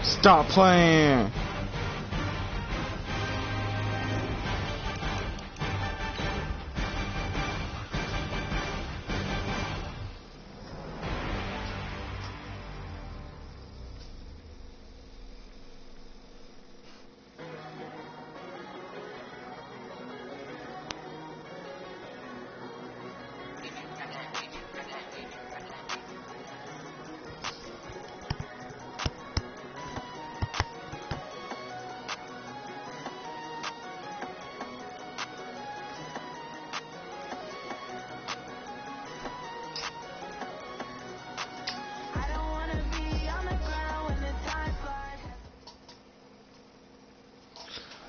Stop playing.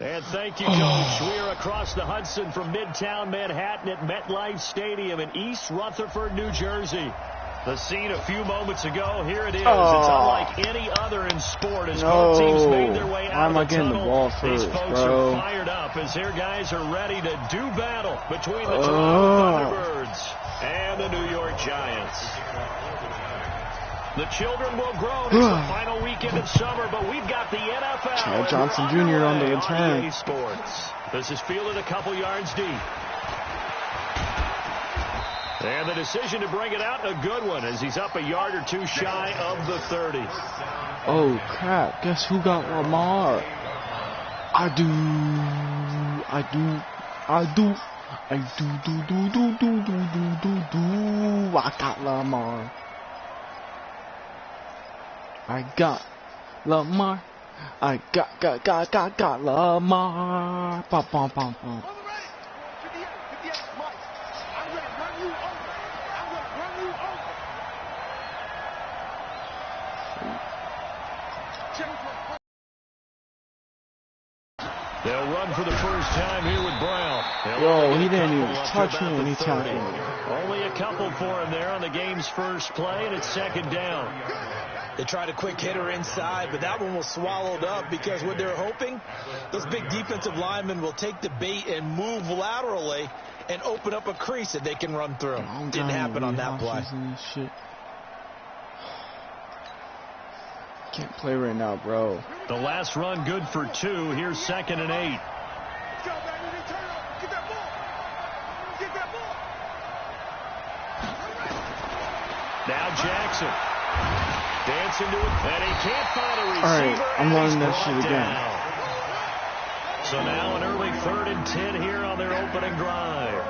And thank you, Coach. We are across the Hudson from Midtown Manhattan at MetLife Stadium in East Rutherford, New Jersey. The scene a few moments ago, here it is. It's unlike any other in sport as both teams made their way out of the tunnel. These folks are fired up as their guys are ready to do battle between the Toronto Thunderbirds and the New York Giants. The children will grow. It's the final weekend of summer, but we've got the NFL. Chad Johnson Jr. on the return. EA Sports. This is fielded a couple yards deep. And the decision to bring it out, a good one, as he's up a yard or two shy of the 30. Oh, crap. Guess who got Lamar? I do. I got Lamar. I got Lamar. I got Lamar. Bum, bum, bum, bum. They'll run for the first time here with Brown. Yo, he didn't even touch me when he tackled me. Only a couple for him there on the game's first play, and it's second down. They tried a quick hitter inside, but that one was swallowed up because what they're hoping, those big defensive linemen will take the bait and move laterally and open up a crease that they can run through. Didn't happen on that play. Can't play right now, bro. The last run good for 2. Here's 2nd and 8. Now Jackson. Dancing to it, and he can't find a receiver. All right, I'm learning that shit again. So now an early 3rd and 10 here on their opening drive.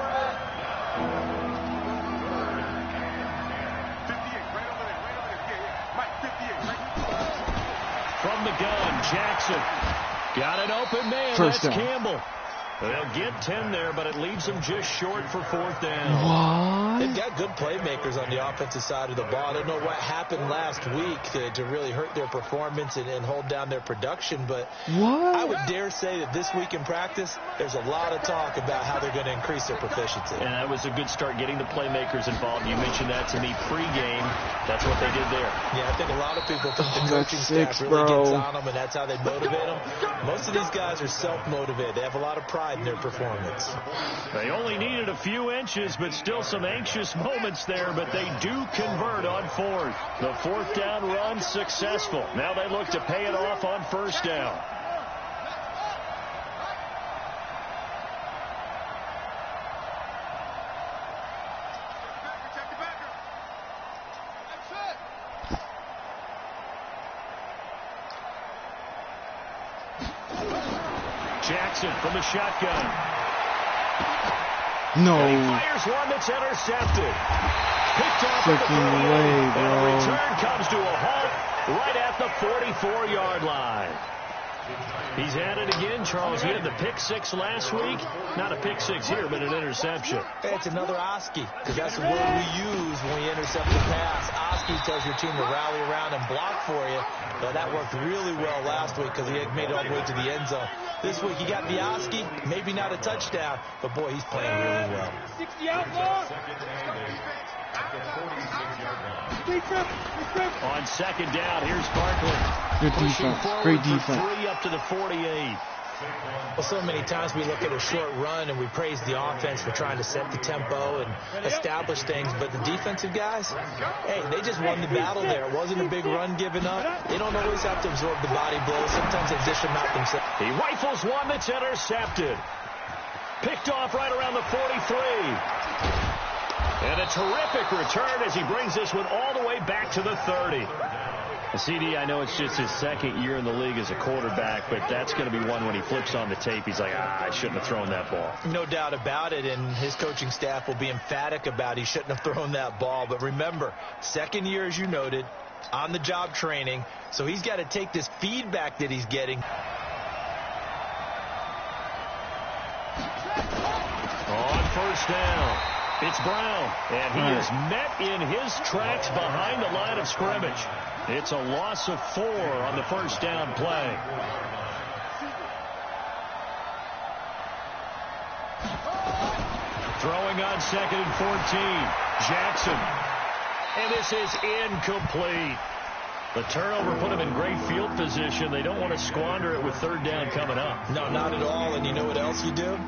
From the gun, Jackson. Got an open man. First That's down. Campbell. They'll get 10 there, but it leaves them just short for 4th down. What? They've got good playmakers on the offensive side of the ball. I don't know what happened last week to really hurt their performance and hold down their production, but what? I would dare say that this week in practice, there's a lot of talk about how they're going to increase their proficiency. And that was a good start, getting the playmakers involved. You mentioned that to me pregame. That's what they did there. Yeah, I think a lot of people think the coaching staff really gets on them, and that's how they motivate them. Most of these guys are self-motivated. They have a lot of pride in their performance. They only needed a few inches, but still some anxious moments there, but they do convert on 4th. The 4th down run successful. Now they look to pay it off on 1st down. Jackson from the shotgun. No. And he fires one that's intercepted. Picked off Freaking way, bro. And the return comes to a halt right at the 44-yard line. He's at it again, Charles. He had the pick 6 last week. Not a pick 6 here, but an interception. It's another Oski, because that's the word we use when we intercept the pass. Oski tells your team to rally around and block for you. But that worked really well last week because he had made it all the way to the end zone. This week he got the Oski, maybe not a touchdown, but boy, he's playing really well. 60 outlaw. On 2nd down, here's Barkley. Good defense. Great defense. 3 up to the 48. Well, so many times we look at a short run and we praise the offense for trying to set the tempo and establish things, but the defensive guys, hey, they just won the battle there. It wasn't a big run given up. They don't always have to absorb the body blows. Sometimes they dish them out themselves. He rifles one that's intercepted. Picked off right around the 43. And a terrific return as he brings this one all the way back to the 30. CD, I know it's just his second year in the league as a quarterback, but that's going to be one when he flips on the tape, he's like, I shouldn't have thrown that ball. No doubt about it, and his coaching staff will be emphatic about he shouldn't have thrown that ball. But remember, second year, as you noted, on-the-job training, so he's got to take this feedback that he's getting. On first down, it's Brown, and he is met in his tracks behind the line of scrimmage. It's a loss of 4 on the first down play. Throwing on 2nd and 14. Jackson. And this is incomplete. The turnover put him in great field position. They don't want to squander it with 3rd down coming up. No, not at all. And you know what else you do?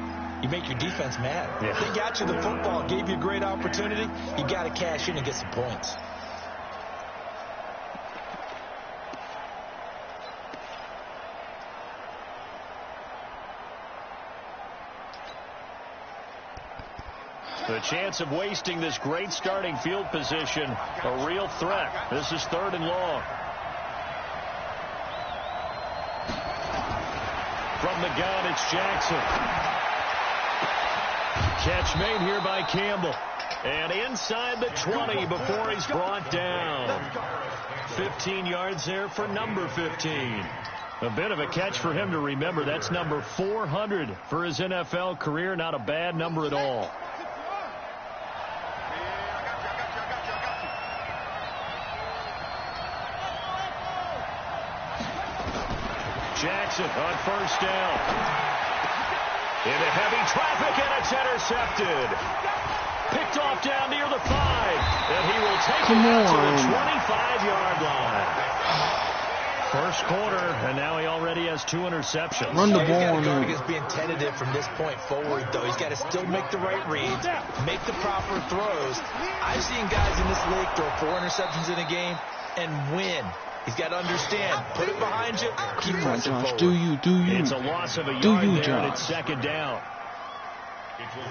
You make your defense mad. Yeah. They got you the football, gave you a great opportunity. You got to cash in and get some points. The chance of wasting this great starting field position, a real threat. This is 3rd and long. From the gun, it's Jackson. Catch made here by Campbell. And inside the 20 before he's brought down. 15 yards there for number 15. A bit of a catch for him to remember. That's number 400 for his NFL career. Not a bad number at all. Jackson on first down. Into heavy traffic, and it's intercepted. Picked off down near the 5. And he will take it out to the 25-yard line. First quarter, and now he already has 2 interceptions. Run the ball on him. He's being tentative from this point forward, though. He's got to still make the right reads, make the proper throws. I've seen guys in this league throw 4 interceptions in a game and win. He's got to understand, put it behind you, keep pressing forward. Do you. It's a loss of a yard there, and it's 2nd down.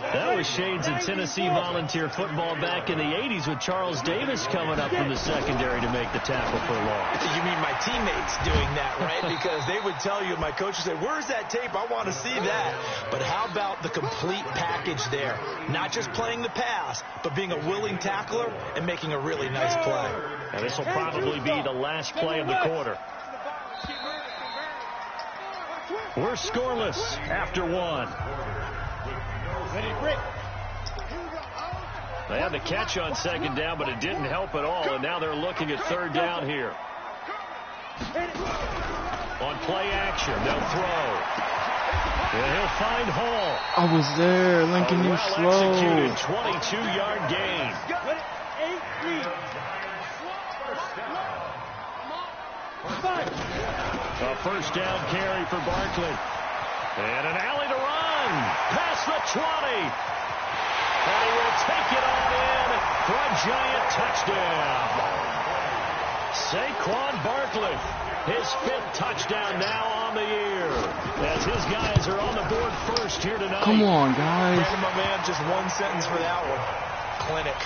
That was shades of Tennessee volunteer football back in the 80s with Charles Davis coming up from the secondary to make the tackle for a loss. You mean my teammates doing that, right? Because they would tell you, my coach would say, where's that tape? I want to see that. But how about the complete package there? Not just playing the pass, but being a willing tackler and making a really nice play. And this will probably be the last play of the quarter. We're scoreless after 1. They had the catch on 2nd down, but it didn't help at all, and now they're looking at 3rd down here. On play action, they'll throw. And he'll find Hall. I was there, Lincoln, you slow. Executed 22-yard gain. A first down carry for Barkley. And an alley to run. Past the 20. And he will take it on in for a giant touchdown. Saquon Barkley, his 5th touchdown now on the year. As his guys are on the board first here tonight. Come on, guys. Brandon, my man, just 1 sentence for that one. Clinic.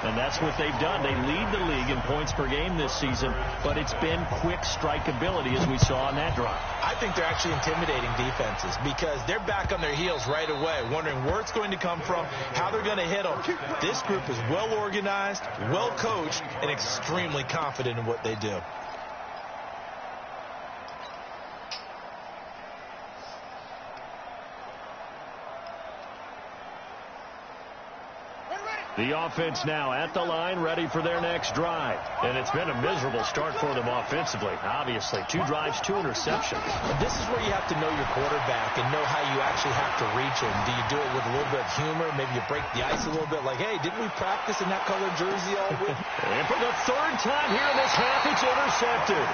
And that's what they've done. They lead the league in points per game this season, but it's been quick strike ability as we saw on that drive. I think they're actually intimidating defenses because they're back on their heels right away, wondering where it's going to come from, how they're going to hit them. This group is well organized, well coached, and extremely confident in what they do. The offense now at the line, ready for their next drive. And it's been a miserable start for them offensively. Obviously, 2 drives, 2 interceptions. And this is where you have to know your quarterback and know how you actually have to reach him. Do you do it with a little bit of humor? Maybe you break the ice a little bit like, hey, didn't we practice in that colored jersey all week? And for the 3rd time here in this half, it's intercepted.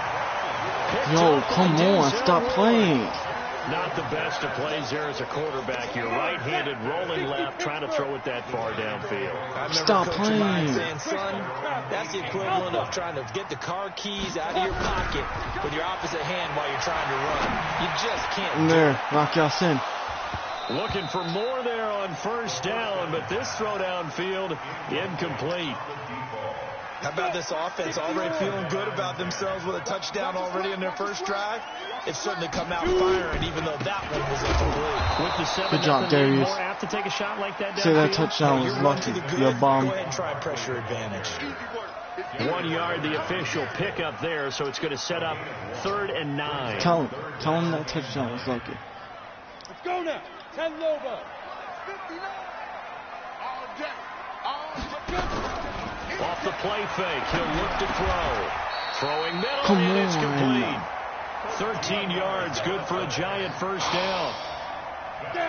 Yo, come on, stop playing. Not the best of plays there as a quarterback. You're right-handed, rolling left, trying to throw it that far downfield. Stop playing. Saying, son, that's the equivalent of trying to get the car keys out of your pocket with your opposite hand while you're trying to run. You just can't. In there, lock y'all in. Looking for more there on first down, but this throw downfield incomplete. How about this offense already feeling good about themselves with a touchdown already in their first drive? It's certainly come out firing, even though that one was incomplete. With the 7 Good job, Darius. More apt to take a shot like that downfield. Say that touchdown was lucky. You're a bum. Go ahead and try pressure advantage. 1 yard, the official pickup there, so it's going to set up 3rd and 9. Tell him that touchdown was lucky. Let's go now. 10 over. 59. All day. Off the play fake, he'll look to throw. Throwing middle, Come and it's on. complete. 13 yards, good for a Giant first down.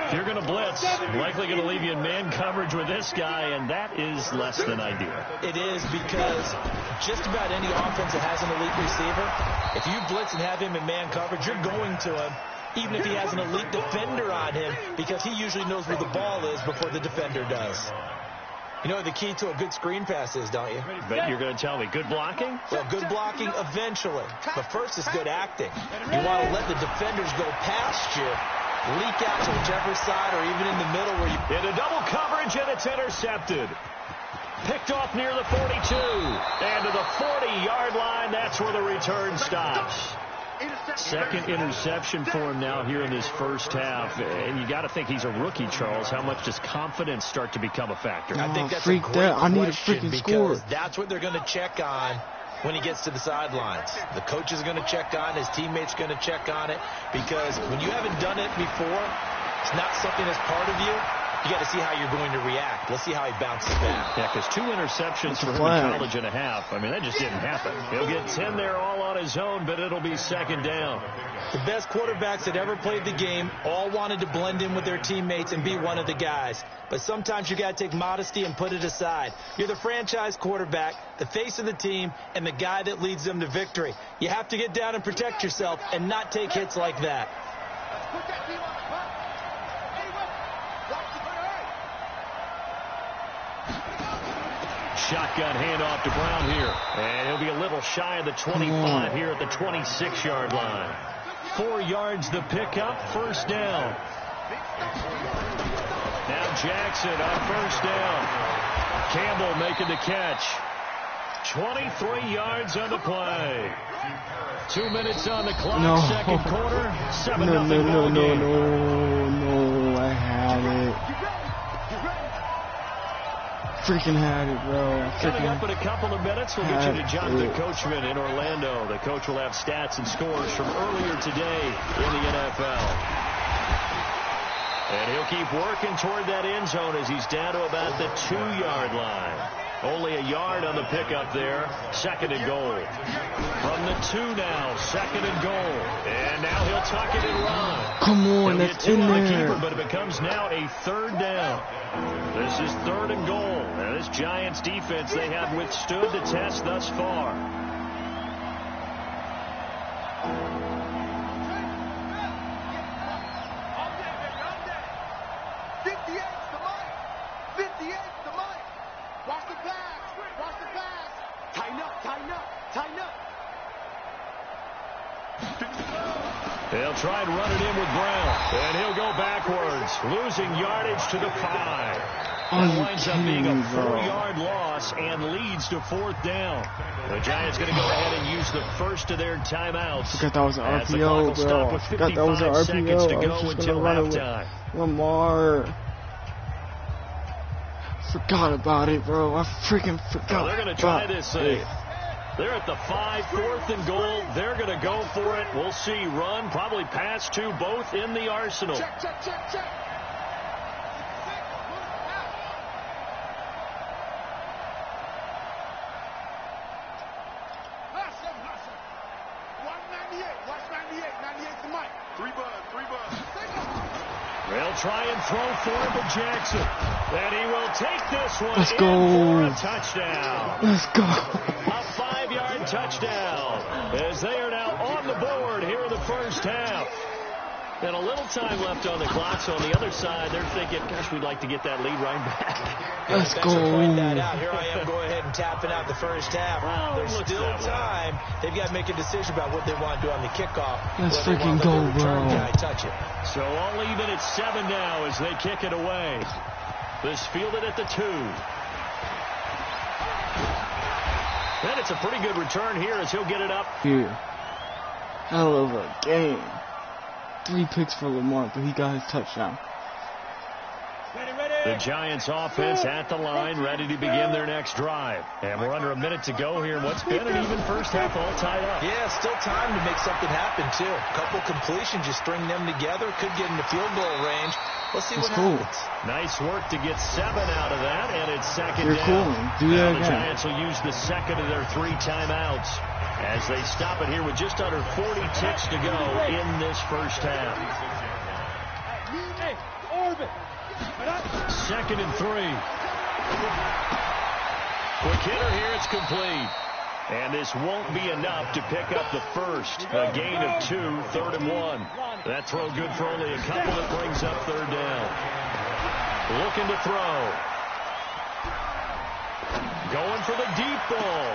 If you're going to blitz, likely going to leave you in man coverage with this guy, and that is less than ideal. It is, because just about any offense that has an elite receiver, if you blitz and have him in man coverage, you're going to him, even if he has an elite defender on him, because he usually knows where the ball is before the defender does. You know the key to a good screen pass is, don't you? Bet you're going to tell me. Good blocking? Well, good blocking eventually. But first is good acting. You want to let the defenders go past you, leak out to whichever side or even in the middle where you... Into double coverage, and it's intercepted. Picked off near the 42. And to the 40-yard line, that's where the return stops. Second interception for him now here in this first half. And you got to think he's a rookie, Charles. How much does confidence start to become a factor? I think that's freak a great that. I need a question, freaking score. because that's what they're going to check on when he gets to the sidelines. The coach is going to check on it. His teammates going to check on it, because when you haven't done it before, it's not something that's part of you. You got to see how you're going to react. Let's see how he bounces back. Yeah, because 2 interceptions for him in college and a half. I mean, that just didn't happen. He'll get 10 there all on his own, but it'll be second down. The best quarterbacks that ever played the game all wanted to blend in with their teammates and be one of the guys. But sometimes you got to take modesty and put it aside. You're the franchise quarterback, the face of the team, and the guy that leads them to victory. You have to get down and protect yourself and not take hits like that. Shotgun handoff to Brown here. And he'll be a little shy of the 25 here at the 26-yard line. 4 yards the pickup, first down. Now Jackson on first down. Campbell making the catch. 23 yards on the play. 2 minutes on the clock, No. second quarter. 7-0 No, ball game. I had it. Freaking had it, bro. Coming up in a couple of minutes, we'll get you to Jonathan it. Coachman in Orlando. The coach will have stats and scores from earlier today in the NFL. And he'll keep working toward that end zone as he's down to about the 2-yard line. Only a yard on the pickup there. Second and goal. From the 2 now, second and goal. And now he'll tuck it and run. Come on, He'll that's get 2 in on the there. keeper, but it becomes now a third down. This is third and goal. Now this Giants defense, they have withstood the test thus far. They'll try and run it in with Brown. And he'll go backwards, losing yardage to the 5. That winds up being a 4-yard loss and leads to fourth down. The Giants going to go ahead and use the first of their timeouts. Forgot that was an As the clock RPO, will stop bro. with Forgot that was an 55 seconds to RPO. I go was just until gonna run it halftime. with Lamar. Forgot about it, bro. I freaking forgot. Well, they're going to try about this thing. it. They're at the 5, fourth and goal. They're going to go for it. We'll see. Run, probably pass to both in the arsenal. Check, check, check, check. Hustle, hustle. 198. Watch 98. 98 to Mike. 3 bucks. They'll try and throw for him to Jackson. And he will take this one Let's in go. for a touchdown. Let's go. A 5-yard touchdown as they are now on the board here in the first half. And a little time left on the clock, so on the other side, they're thinking, gosh, we'd like to get that lead right back. Let's go. That out. Here I am going ahead and tapping out the first half. Well, there's still time. They've got to make a decision about what they want to do on the kickoff. Let's freaking go, bro. Touch it. So all even at 7 now as they kick it away. This fielded at the 2. And it's a pretty good return here as he'll get it up. Here. Hell of a game. 3 picks for Lamar, but he got his touchdown. The Giants offense at the line, ready to begin their next drive. And we're under a minute to go here in what's been an even first half, all tied up. Yeah, still time to make something happen, too. A couple completions, you string them together, could get into field goal range. Let's see what happens. Nice work to get 7 out of that, and it's second You're down. cool. Do that The again. Giants will use the second of their 3 timeouts as they stop it here with just under 40 ticks to go in this first half. Second and 3. Quick hitter here, it's complete. And this won't be enough to pick up the first. A gain of 2, 3rd and 1. That throw good for only a couple that brings up 3rd down. Looking to throw. Going for the deep ball.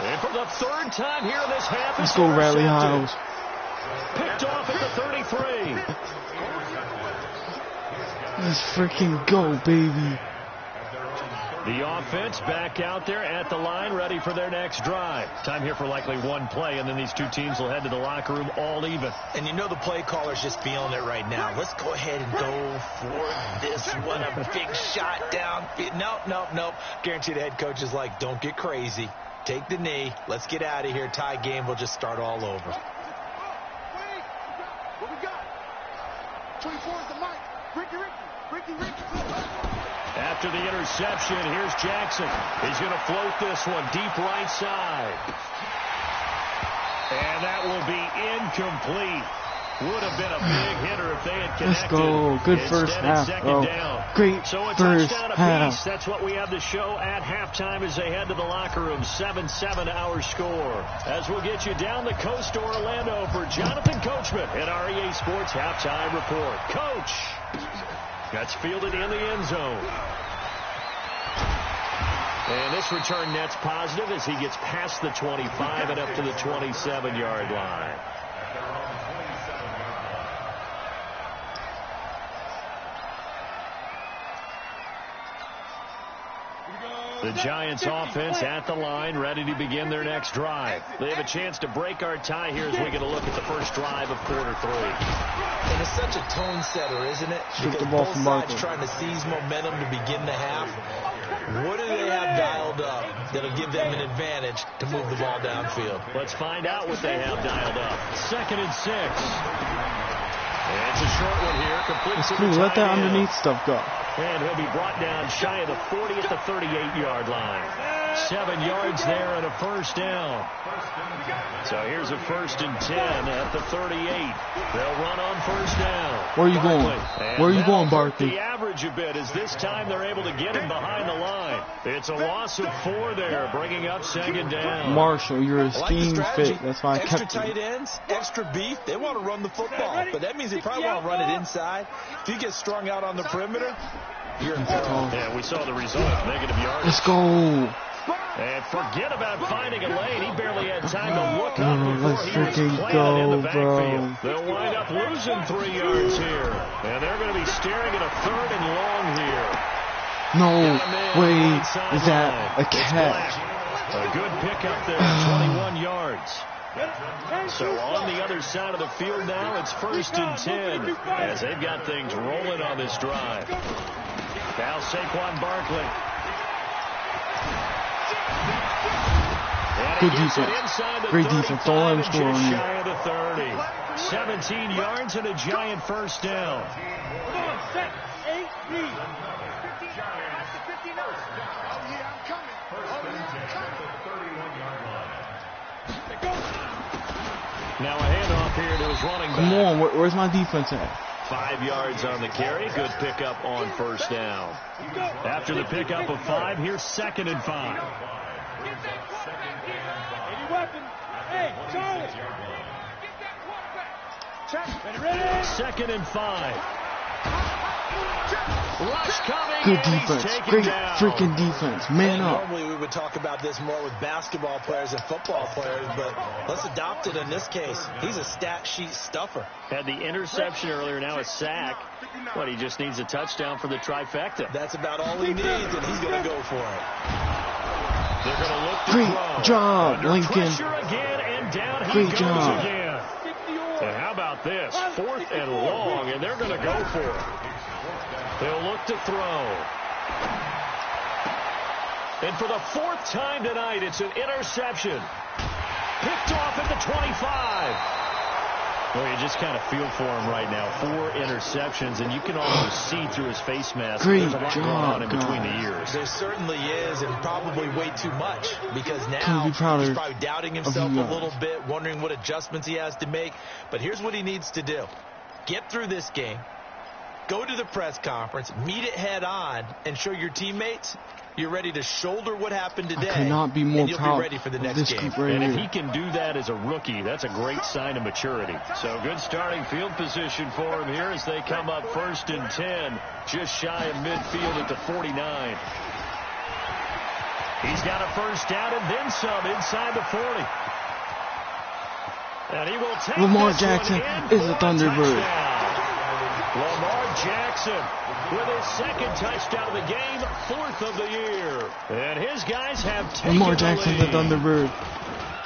And for the 3rd time here in this half, Let's go, Riley Hiles. Picked off at the 33. Let's freaking go, baby. The offense back out there at the line, ready for their next drive. Time here for likely 1 play, and then these 2 teams will head to the locker room all even. And you know the play caller's just feeling it right now. Let's go ahead and go for this one. A big shot down. Nope. Guarantee the head coach is like, don't get crazy. Take the knee. Let's get out of here. Tie game. We'll just start all over. What we got? 24 is the mic. Ricky. After the interception, here's Jackson. He's going to float this one deep right side. And that will be incomplete. Would have been a big hitter if they had connected. Let's go. Good first half, bro. Great first half. That's what we have to show at halftime as they head to the locker room. 7-7 our score. As we'll get you down the coast to Orlando for Jonathan Coachman at our EA Sports Halftime Report. Coach. That's fielded in the end zone. And this return net's positive as he gets past the 25 and up to the 27-yard line. The Giants offense at the line, ready to begin their next drive. They have a chance to break our tie here as we get a look at the first drive of quarter 3. And it's such a tone setter, isn't it? Shoot the Because ball both from sides Barkley. trying to seize momentum to begin the half. What do they have dialed up that'll give them an advantage to move the ball downfield? Let's find out what they have dialed up. 2nd and 6. And it's a short one here. Complete It's to cool. the Let that tight end. underneath stuff go. And he'll be brought down shy of the 40 at the 38-yard line. 7 yards there and a first down. So here's a 1st and 10 at the 38. They'll run on first down. Where are you going? And Where are you going, that'll hurt Barkley? The average a bit as this time they're able to get him behind the line. It's a loss of 4 there, bringing up 2nd down. Marshall, you're a I like the scheme strategy. fit. That's why I Extra kept tight you. ends, extra beef. They want to run the football, but that means they probably want to run it inside. If you get strung out on the perimeter, you're in trouble. Yeah, we saw the result. Negative yardage. Let's go. And forget about finding a lane. He barely had time to look up before Let's he was freaking planted in the go, backfield. bro. They'll wind up losing 3 yards here. And they're going to be staring at a 3rd and long here. No Got a man way right side is that line. a It's catch. Black. A good pickup there, 21 yards. So on the other side of the field now, it's 1st and 10 as they've got things rolling on this drive. Now Saquon Barkley. And he Good gets it defense. inside the Great defense. Don't let him 35 score and on just you. shy of the 30. 17 yards and a giant first down. Now a handoff here to his running back. Come on, where's my defense at? 5 yards on the carry. Good pickup on first down. After the pickup of 5, here's 2nd and 5. 2nd and 5. Rush coming. Good and he's defense. taken Great down. freaking defense. Man up. Normally we would talk about this more with basketball players and football players, but let's adopt it in this case. He's a stat sheet stuffer. Had the interception earlier, now a sack. What, he just needs a touchdown for the trifecta. That's about all he needs, and he's going to go for it. They're going to look to Great throw. job, Under Lincoln. pressure again, and down he Great goes job. again. And how about this? 4th and long, and they're going to go for it. They'll look to throw. And for the 4th time tonight, it's an interception. Picked off at the 25. Well, you just kind of feel for him right now. 4 interceptions, and you can almost see through his face mask. Great There's a lot going on in job, between guys. the ears. There certainly is, and probably way too much, because now Couldn't be he's prouder probably doubting of himself you a guys. little bit, wondering what adjustments he has to make. But here's what he needs to do. Get through this game, go to the press conference, meet it head on, and show your teammates you're ready to shoulder what happened today. I could not be more and you'll proud be ready for the of next this game. group right And if here. he can do that as a rookie, that's a great sign of maturity. So good starting field position for him here as they come up 1st and 10, just shy of midfield at the 49. He's got a 1st down and then some inside the 40. And he will take Lamar this Jackson one in is a for Thunderbird. touchdown. Lamar Jackson with his 2nd touchdown of the game, 4th of the year. And his guys have taken Lamar the Jackson's a lead. Thunderbird.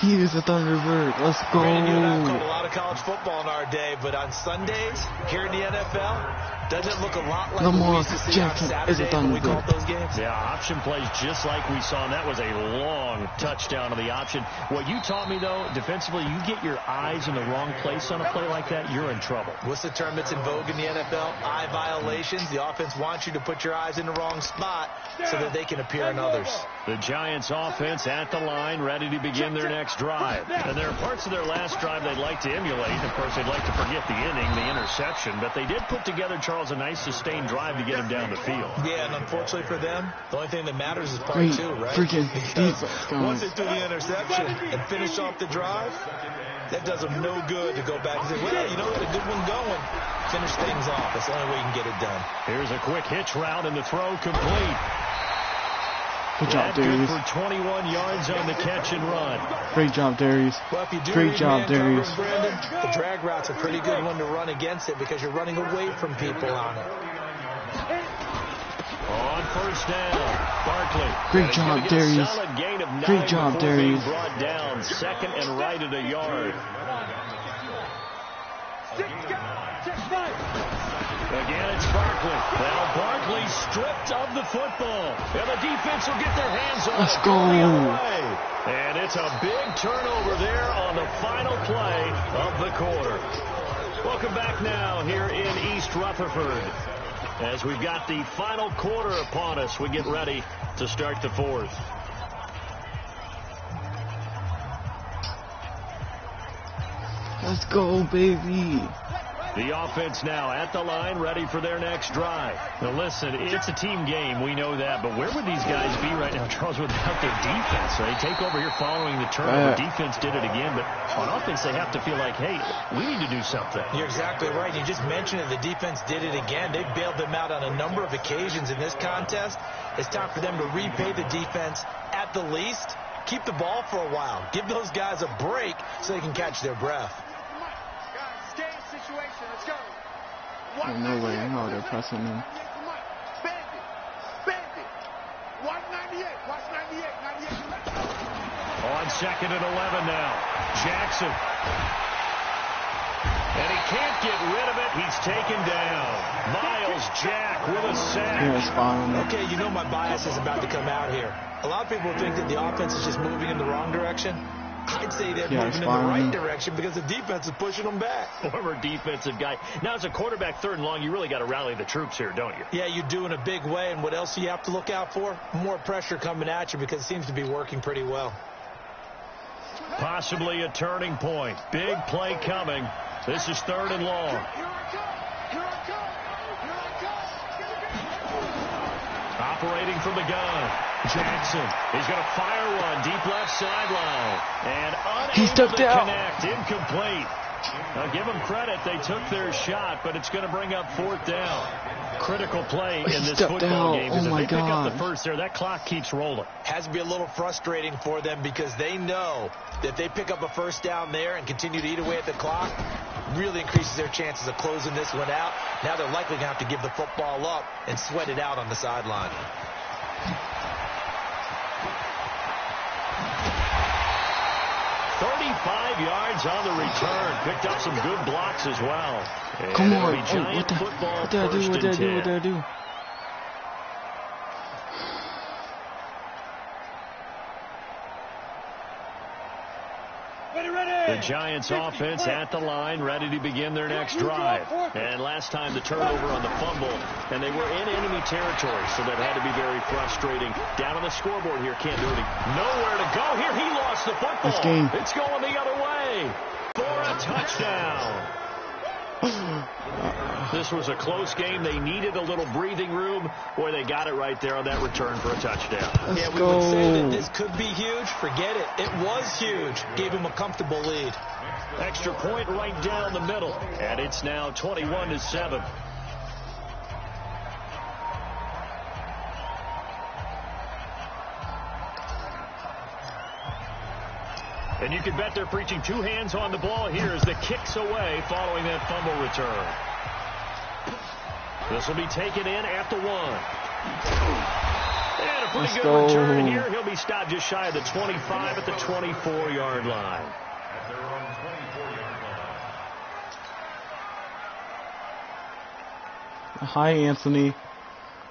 He is a Thunderbird. Let's go. Brandon, you and I have called a lot of college football in our day, but on Sundays, here in the NFL, doesn't look a lot like what we Lamar used to see Jackson on is a Saturdays when we called Thunderbird. those games. Yeah, option plays just like we saw, and that was a long touchdown of the option. What you taught me, though, defensively, you get your eyes in the wrong place on a play like that, you're in trouble. What's the term that's in vogue in the NFL? Eye violations. The offense wants you to put your eyes in the wrong spot so that they can appear in others. The Giants offense at the line, ready to begin their next drive. And there are parts of their last drive they'd like to emulate. Of course, they'd like to forget the inning, the interception. But they did put together, Charles, a nice sustained drive to get him down the field. Yeah, and unfortunately for them, the only thing that matters is part Great 2, right? freaking Because defense, once guys. they threw the interception and finish off the drive, that does them no good to go back and say, well, you know, we had a good one going. Finish things off. That's the only way you can get it done. Here's a quick hitch route, and the throw complete. Good job, That good Darius. for 21 yards on the catch and run. Great job, Darius. Well, if you do Great read job, man coverage, Darius. Brandon, the drag route's a pretty good one to run against it because you're running away from people on it. On 1st down, Barkley. Great job, Gonna get a Darius. solid gain of 9 Great job, before being Darius. brought down. 2nd and right at a yard. Again, it's Barkley. Now Barkley stripped of the football. And the defense will get their hands on Let's it. go. The other way. And it's a big turnover there on the final play of the quarter. Welcome back now here in East Rutherford. As we've got the final quarter upon us, we get ready to start the 4th. Let's go, baby. The offense now at the line, ready for their next drive. Now listen, it's a team game, we know that, but where would these guys be right now, Charles, without their defense? They take over here following the turnover. Defense did it again, but on offense they have to feel like, hey, we need to do something. You're exactly right. You just mentioned it. The defense did it again. They bailed them out on a number of occasions in this contest. It's time for them to repay the defense at the least. Keep the ball for a while. Give those guys a break so they can catch their breath. There's no way in hell they're pressing him. On 2nd and 11 now. Jackson. And he can't get rid of it. He's taken down. Miles Jack with a sack. Yeah, spot on. Okay, you know my bias is about to come out here. A lot of people think that the offense is just moving in the wrong direction. I'd say they're moving in the right direction because the defense is pushing them back. Former defensive guy. Now, as a quarterback 3rd and long, you really got to rally the troops here, don't you? Yeah, you do in a big way. And what else do you have to look out for? More pressure coming at you because it seems to be working pretty well. Possibly a turning point. Big play coming. This is 3rd and long. Operating from the gun. Jackson. He's going to fire one deep left sideline. And unable to connect. Incomplete. Now give them credit. They took their shot, but it's going to bring up 4th down. Critical play in this football game. Oh, my if they pick up God. the first there, that clock keeps rolling. Has to be a little frustrating for them because they know that if they pick up a first down there and continue to eat away at the clock, really increases their chances of closing this one out. Now they're likely going to have to give the football up and sweat it out on the sideline. Yards on the return. Picked up some good blocks as well. And Come on. What did I do? What did I do? The Giants offense at the line, ready to begin their next drive. And last time the turnover on the fumble, and they were in enemy territory, so that had to be very frustrating. Down on the scoreboard here, can't do anything. Nowhere to go here. He lost the football. It's going the other way for a touchdown. This was a close game. They needed a little breathing room. Boy, they got it right there on that return for a touchdown. Let's we would say that this could be huge. Forget it. It was huge. Gave him a comfortable lead. Extra point right down the middle. And it's now 21-7. And you can bet they're preaching 2 hands on the ball here as the kicks away following that fumble return. This will be taken in at the 1. And a pretty good return here. He'll be stopped just shy of the 25 at the 24-yard line. Hi, Anthony.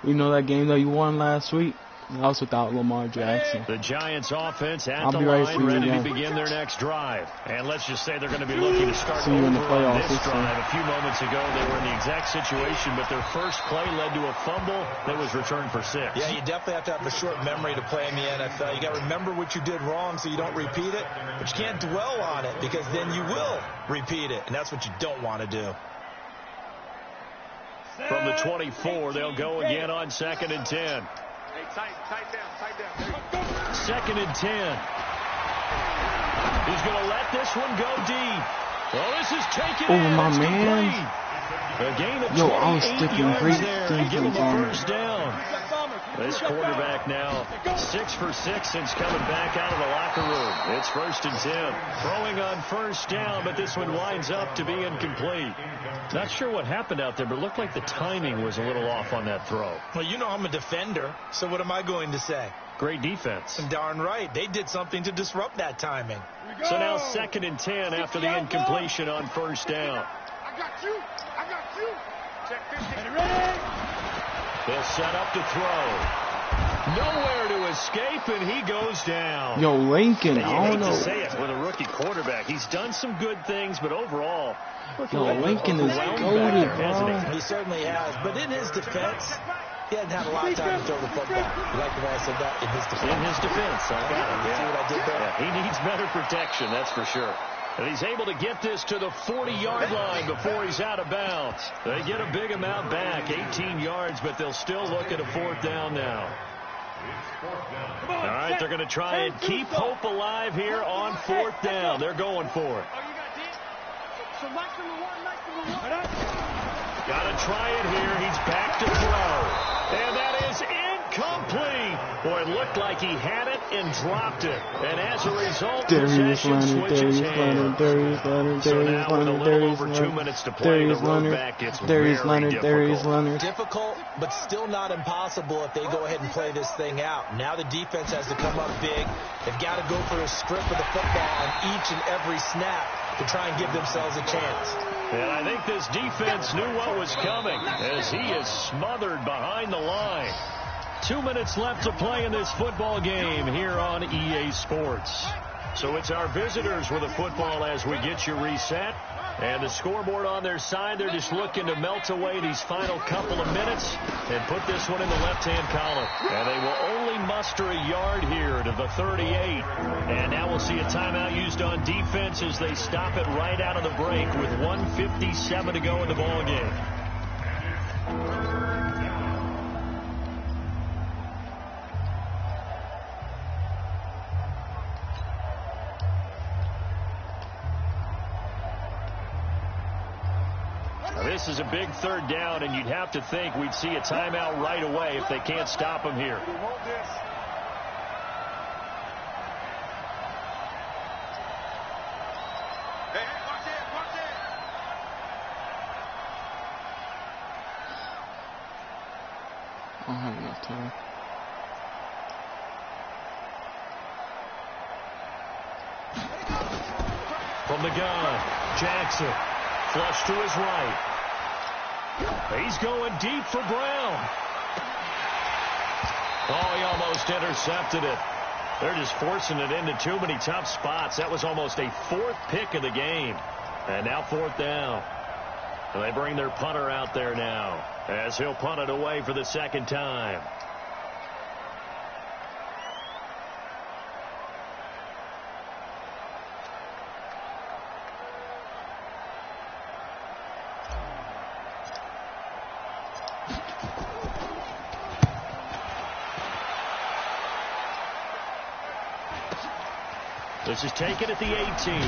You know that game that you won last week? That was without Lamar Jackson. The Giants offense at the line, ready to begin their next drive. And let's just say they're going to be looking to start over on this drive. A few moments ago, they were in the exact situation, but their first play led to a fumble that was returned for 6. Yeah, you definitely have to have a short memory to play in the NFL. You got to remember what you did wrong so you don't repeat it, but you can't dwell on it because then you will repeat it, and that's what you don't want to do. From the 24, they'll go again on 2nd and 10. Tight down. 2nd and 10. He's going to let this one go deep. Well, this is taken in. Oh, my man. A gain of Yo, I was 28 sticking yards great there to give him a on first down. This quarterback now 6 for 6 since coming back out of the locker room. It's 1st and 10. Throwing on first down, but this one winds up to be incomplete. Not sure what happened out there, but it looked like the timing was a little off on that throw. Well, you know I'm a defender, so what am I going to say? Great defense. Darn right. They did something to disrupt that timing. So now 2nd and 10 after the incompletion on first down. I got you. Check 15. Ready? They'll set up to throw. Nowhere to escape, and he goes down. Yo, Lincoln, I don't know. To say it with a rookie quarterback. He's done some good things, but overall, yo, Lincoln is goated, bro. He certainly has, but in his defense, he hasn't had a lot of time to throw the football. You like the way I said that? In his defense. In his defense, I got it. See what I did there? Yeah, he needs better protection, that's for sure. And he's able to get this to the 40-yard line before he's out of bounds. They get a big amount back, 18 yards, but they'll still look at a 4th down now. All right, they're going to try and keep hope alive here on 4th down. They're going for it. Got to try it here. He's back to throw. And that is incomplete. Boy, it looked like he had it and dropped it. And as a result, possession switches hands. So now with a little over 2 minutes to play, the road back gets very difficult. Difficult, but still not impossible if they go ahead and play this thing out. Now the defense has to come up big. They've got to go for a strip of the football on each and every snap to try and give themselves a chance. And I think this defense knew what was coming as he is smothered behind the line. 2 minutes left to play in this football game here on EA Sports. So it's our visitors with the football as we get you reset. And the scoreboard on their side, they're just looking to melt away these final couple of minutes and put this one in the left-hand column. And they will only muster a yard here to the 38. And now we'll see a timeout used on defense as they stop it right out of the break with 1:57 to go in the ball game. This is a big third down, and you'd have to think we'd see a timeout right away if they can't stop him here. I don't have enough time. From the gun, Jackson. Flush to his right. He's going deep for Brown. Oh, he almost intercepted it. They're just forcing it into too many tough spots. That was almost a fourth pick of the game. And now fourth down. And they bring their punter out there now, as he'll punt it away for the second time. This is taken at the 18.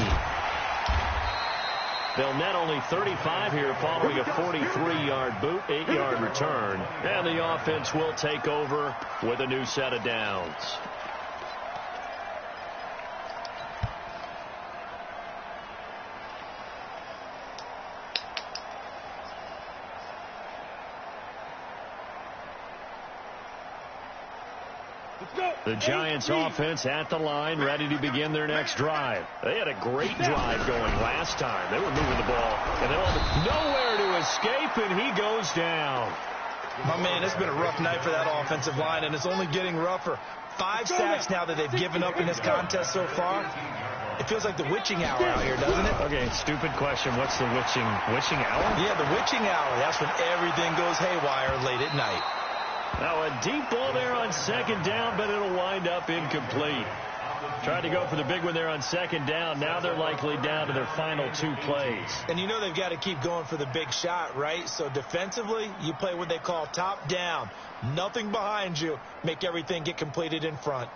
They'll net only 35 here following a 43-yard boot, 8-yard return. And the offense will take over with a new set of downs. The Giants offense at the line, ready to begin their next drive. They had a great drive going last time. They were moving the ball, and they're nowhere to escape, and he goes down. My man, it's been a rough night for that offensive line, and it's only getting rougher. 5 sacks now that they've given up in this contest so far. It feels like the witching hour out here, doesn't it? Okay, stupid question. What's the witching hour? Yeah, the witching hour. That's when everything goes haywire late at night. Now a deep ball there on second down, but it'll wind up incomplete. Tried to go for the big one there on second down. Now they're likely down to their final 2 plays. And you know they've got to keep going for the big shot, right? So defensively, you play what they call top down. Nothing behind you. Make everything get completed in front.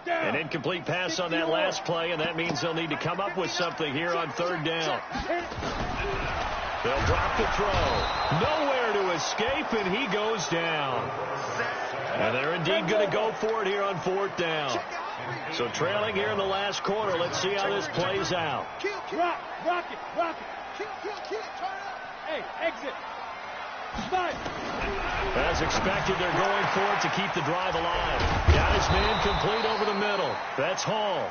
An incomplete pass on that last play, and that means they'll need to come up with something here on third down. They'll drop the throw. Nowhere to escape, and he goes down. And they're indeed going to go for it here on fourth down. So trailing here in the last quarter. Let's see how this plays out. Rock it. Kill, turn up. Hey, exit. As expected, they're going for it to keep the drive alive. Got his man complete over the middle. That's Hall.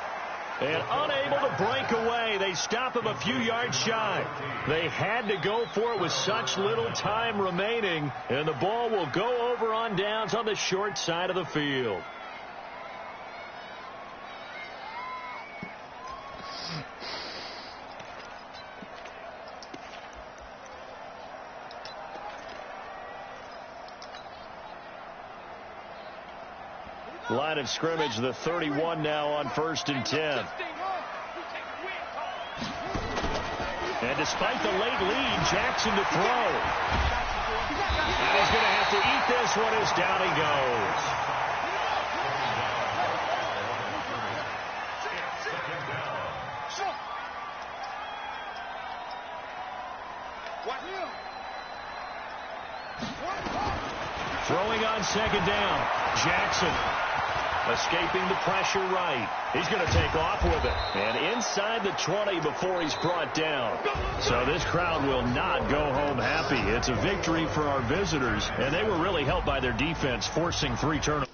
And unable to break away. They stop him a few yards shy. They had to go for it with such little time remaining. And the ball will go over on downs on the short side of the field. Line of scrimmage, the 31 now on 1st and 10. And despite the late lead, Jackson to throw. And he's going to have to eat this one as down he goes. Throwing on second down, Jackson. Escaping the pressure right. He's going to take off with it. And inside the 20 before he's brought down. So this crowd will not go home happy. It's a victory for our visitors. And they were really helped by their defense, forcing 3 turnovers.